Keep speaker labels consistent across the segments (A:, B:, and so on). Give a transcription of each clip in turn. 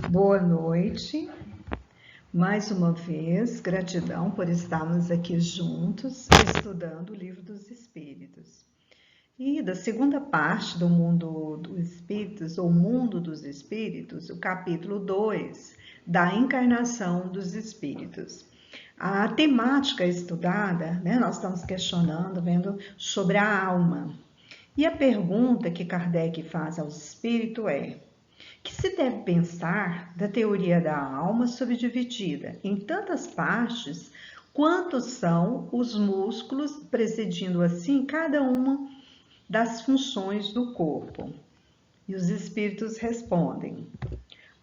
A: Boa noite, mais uma vez, gratidão por estarmos aqui juntos, estudando o Livro dos Espíritos. E da segunda parte do Mundo dos Espíritos, ou Mundo dos Espíritos, o capítulo 2, da encarnação dos Espíritos. A temática estudada, nós estamos questionando, vendo sobre a alma. E a pergunta que Kardec faz ao Espírito é: que se deve pensar da teoria da alma subdividida em tantas partes quantos são os músculos, presidindo assim cada uma das funções do corpo? E os espíritos respondem: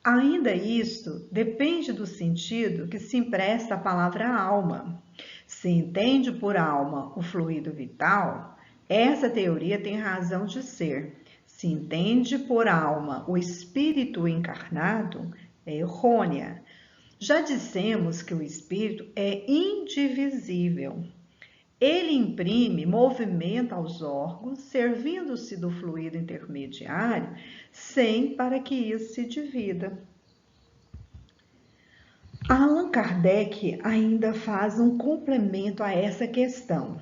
A: ainda isto depende do sentido que se empresta à palavra alma. Se entende por alma o fluido vital, essa teoria tem razão de ser. Se entende por alma o espírito encarnado, é errônea. Já dissemos que o espírito é indivisível. Ele imprime movimento aos órgãos, servindo-se do fluido intermediário, sem para que isso se divida. Allan Kardec ainda faz um complemento a essa questão.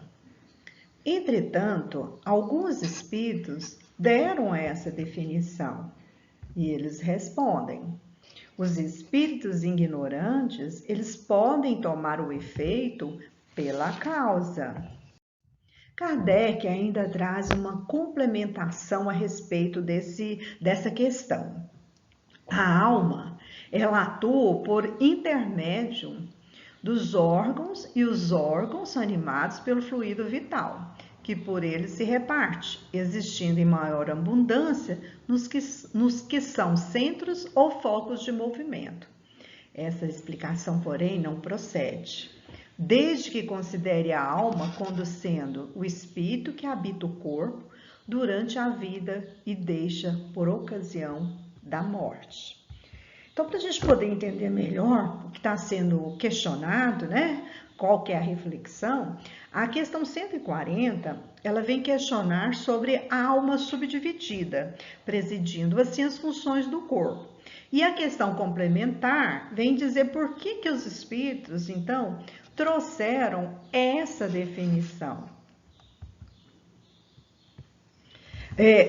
A: Entretanto, alguns espíritos deram essa definição e eles respondem: os espíritos ignorantes, eles podem tomar o efeito pela causa. Kardec ainda traz uma complementação a respeito dessa questão. A alma, ela atua por intermédio dos órgãos e os órgãos são animados pelo fluido vital, que por ele se reparte, existindo em maior abundância nos que são centros ou focos de movimento. Essa explicação, porém, não procede, desde que considere a alma conduzindo o espírito que habita o corpo durante a vida e deixa por ocasião da morte. Então, para a gente poder entender melhor o que está sendo questionado, qual que é a reflexão, a questão 140, ela vem questionar sobre a alma subdividida, presidindo assim as funções do corpo. E a questão complementar vem dizer por que os espíritos, então, trouxeram essa definição.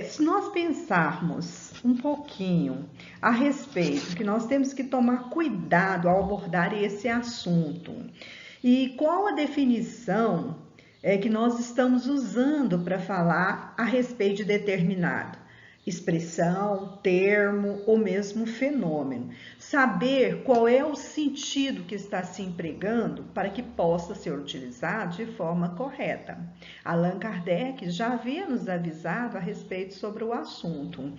A: Se nós pensarmos um pouquinho a respeito, que nós temos que tomar cuidado ao abordar esse assunto, e qual a definição que nós estamos usando para falar a respeito de determinado expressão, termo ou mesmo fenômeno. Saber qual é o sentido que está se empregando para que possa ser utilizado de forma correta. Allan Kardec já havia nos avisado a respeito sobre o assunto.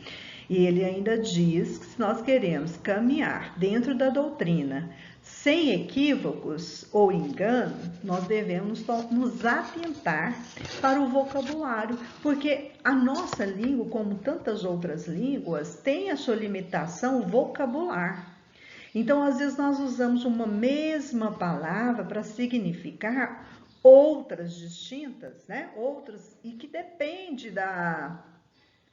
A: E ele ainda diz que se nós queremos caminhar dentro da doutrina sem equívocos ou engano, nós devemos nos atentar para o vocabulário, porque a nossa língua, como tantas outras línguas, tem a sua limitação vocabular. Então, às vezes, nós usamos uma mesma palavra para significar outras distintas, outras, e que depende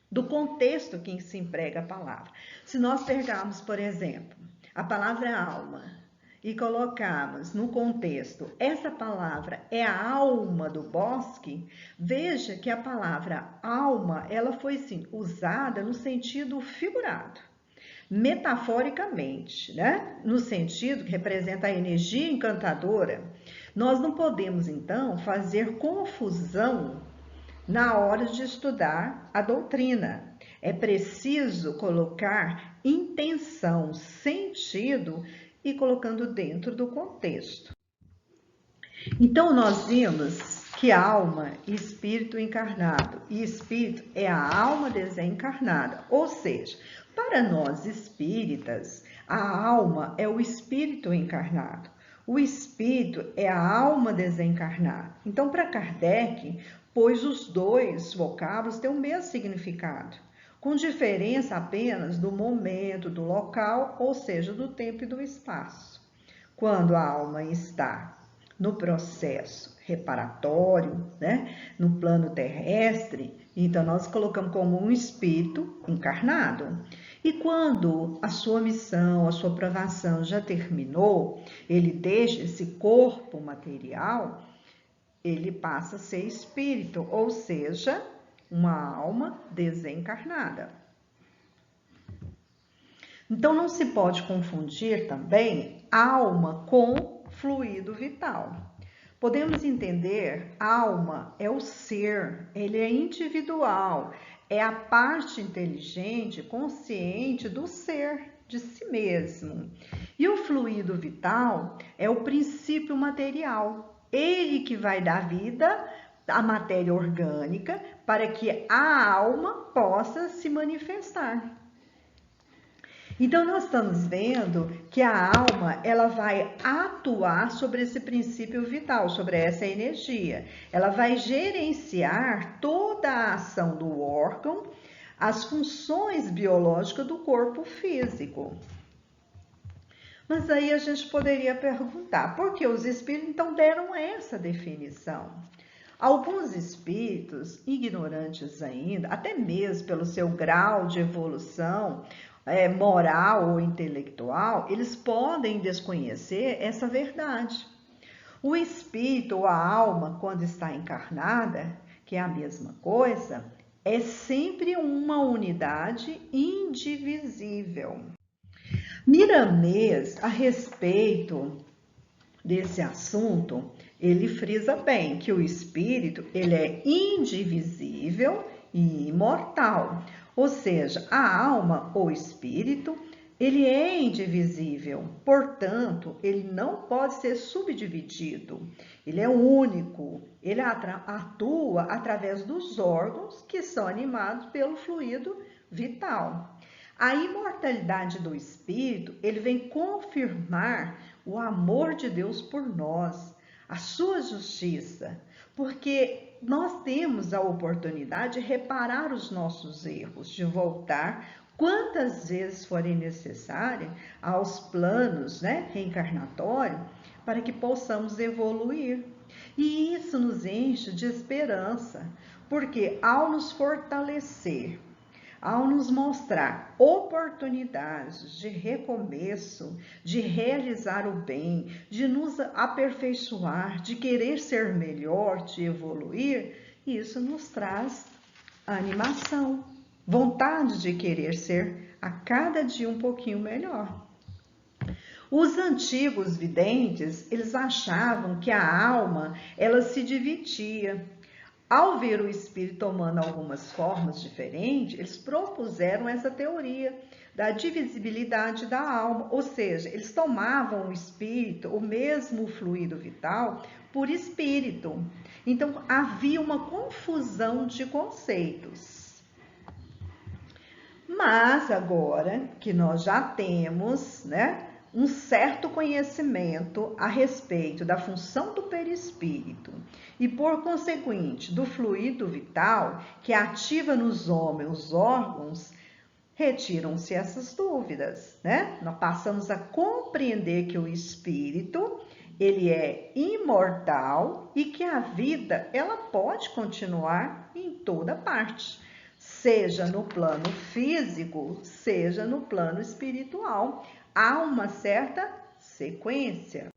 A: do contexto que se emprega a palavra. Se nós pegarmos, por exemplo, a palavra alma e colocarmos no contexto, essa palavra é a alma do bosque, veja que a palavra alma, ela foi sim usada no sentido figurado, metaforicamente, no sentido que representa a energia encantadora. Nós não podemos, então, fazer confusão na hora de estudar a doutrina. É preciso colocar intenção, sentido e colocando dentro do contexto. Então, nós vimos que alma e espírito encarnado, e espírito é a alma desencarnada, ou seja, para nós espíritas, a alma é o espírito encarnado, o espírito é a alma desencarnada. Então, para Kardec, pois os dois vocábulos têm o mesmo significado, com diferença apenas do momento, do local, ou seja, do tempo e do espaço. Quando a alma está no processo reparatório, no plano terrestre, então nós colocamos como um espírito encarnado. E quando a sua missão, a sua provação já terminou, ele deixa esse corpo material, ele passa a ser espírito, ou seja, uma alma desencarnada. Então não se pode confundir também alma com fluido vital. Podemos entender, alma é o ser, ele é individual, é a parte inteligente, consciente do ser, de si mesmo. E o fluido vital é o princípio material, ele que vai dar vida à matéria orgânica para que a alma possa se manifestar. Então, nós estamos vendo que a alma, ela vai atuar sobre esse princípio vital, sobre essa energia. Ela vai gerenciar toda a ação do órgão, as funções biológicas do corpo físico. Mas aí a gente poderia perguntar, por que os espíritos então deram essa definição? Alguns espíritos, ignorantes ainda, até mesmo pelo seu grau de evolução, moral ou intelectual, eles podem desconhecer essa verdade. O espírito ou a alma, quando está encarnada, que é a mesma coisa, é sempre uma unidade indivisível. Miramês, a respeito desse assunto, ele frisa bem que o espírito ele é indivisível e imortal. Ou seja, a alma ou espírito, ele é indivisível, portanto, ele não pode ser subdividido. Ele é único, ele atua através dos órgãos que são animados pelo fluido vital. A imortalidade do espírito, ele vem confirmar o amor de Deus por nós, a sua justiça, porque nós temos a oportunidade de reparar os nossos erros, de voltar quantas vezes forem necessárias aos planos reencarnatórios para que possamos evoluir. E isso nos enche de esperança, porque ao nos fortalecer, ao nos mostrar oportunidades de recomeço, de realizar o bem, de nos aperfeiçoar, de querer ser melhor, de evoluir, isso nos traz animação, vontade de querer ser a cada dia um pouquinho melhor. Os antigos videntes, eles achavam que a alma, ela se dividia. Ao ver o espírito tomando algumas formas diferentes, eles propuseram essa teoria da divisibilidade da alma, ou seja, eles tomavam o espírito, o mesmo fluido vital, por espírito. Então, havia uma confusão de conceitos. Mas agora que nós já temos, um certo conhecimento a respeito da função do perispírito e, por conseguinte, do fluido vital que ativa nos homens os órgãos, retiram-se essas dúvidas, Nós passamos a compreender que o espírito, ele é imortal e que a vida, ela pode continuar em toda parte, seja no plano físico, seja no plano espiritual. Há uma certa sequência.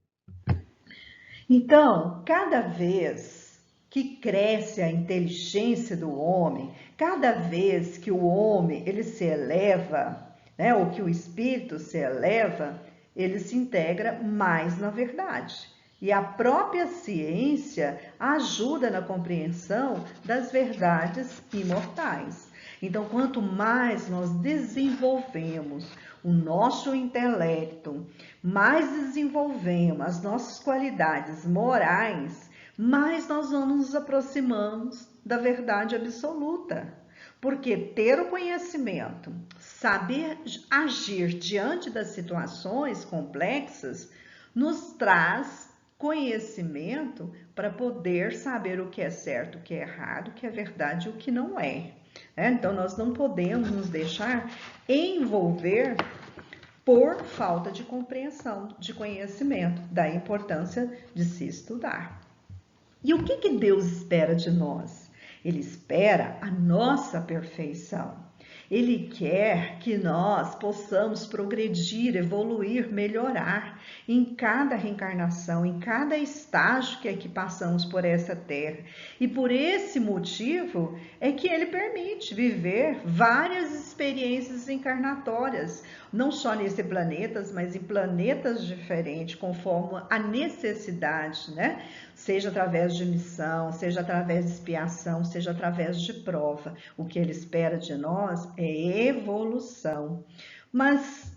A: Então, cada vez que cresce a inteligência do homem, cada vez que o homem ele se eleva, ou que o espírito se eleva, ele se integra mais na verdade. E a própria ciência ajuda na compreensão das verdades imortais. Então, quanto mais nós desenvolvemos o nosso intelecto, mais desenvolvemos as nossas qualidades morais, mais nós vamos nos aproximando da verdade absoluta. Porque ter o conhecimento, saber agir diante das situações complexas, nos traz conhecimento para poder saber o que é certo, o que é errado, o que é verdade e o que não é. Então, nós não podemos nos deixar envolver por falta de compreensão, de conhecimento, da importância de se estudar. E o que Deus espera de nós? Ele espera a nossa perfeição. Ele quer que nós possamos progredir, evoluir, melhorar em cada reencarnação, em cada estágio que aqui passamos por essa terra. E por esse motivo é que ele permite viver várias experiências encarnatórias, não só nesse planeta, mas em planetas diferentes, conforme a necessidade, né? Seja através de missão, seja através de expiação, seja através de prova. O que ele espera de nós é evolução. Mas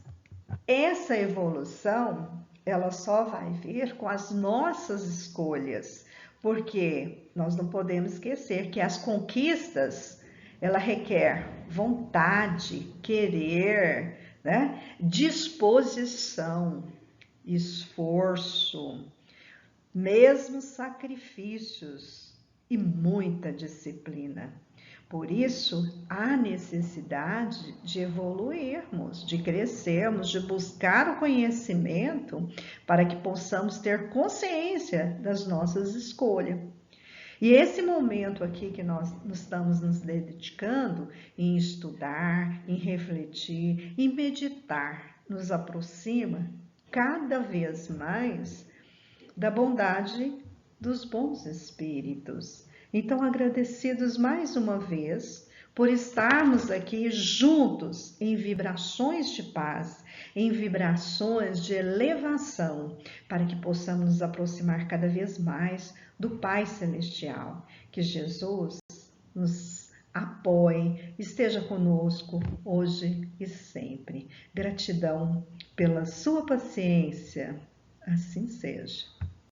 A: essa evolução, ela só vai vir com as nossas escolhas, porque nós não podemos esquecer que as conquistas, ela requer vontade, querer, né? Disposição, esforço, mesmo sacrifícios e muita disciplina. Por isso, há necessidade de evoluirmos, de crescermos, de buscar o conhecimento para que possamos ter consciência das nossas escolhas. E esse momento aqui que nós estamos nos dedicando em estudar, em refletir, em meditar, nos aproxima cada vez mais da bondade dos bons espíritos. Então, agradecidos mais uma vez por estarmos aqui juntos em vibrações de paz, em vibrações de elevação, para que possamos nos aproximar cada vez mais do Pai Celestial. Que Jesus nos apoie, esteja conosco hoje e sempre. Gratidão pela sua paciência. Assim seja.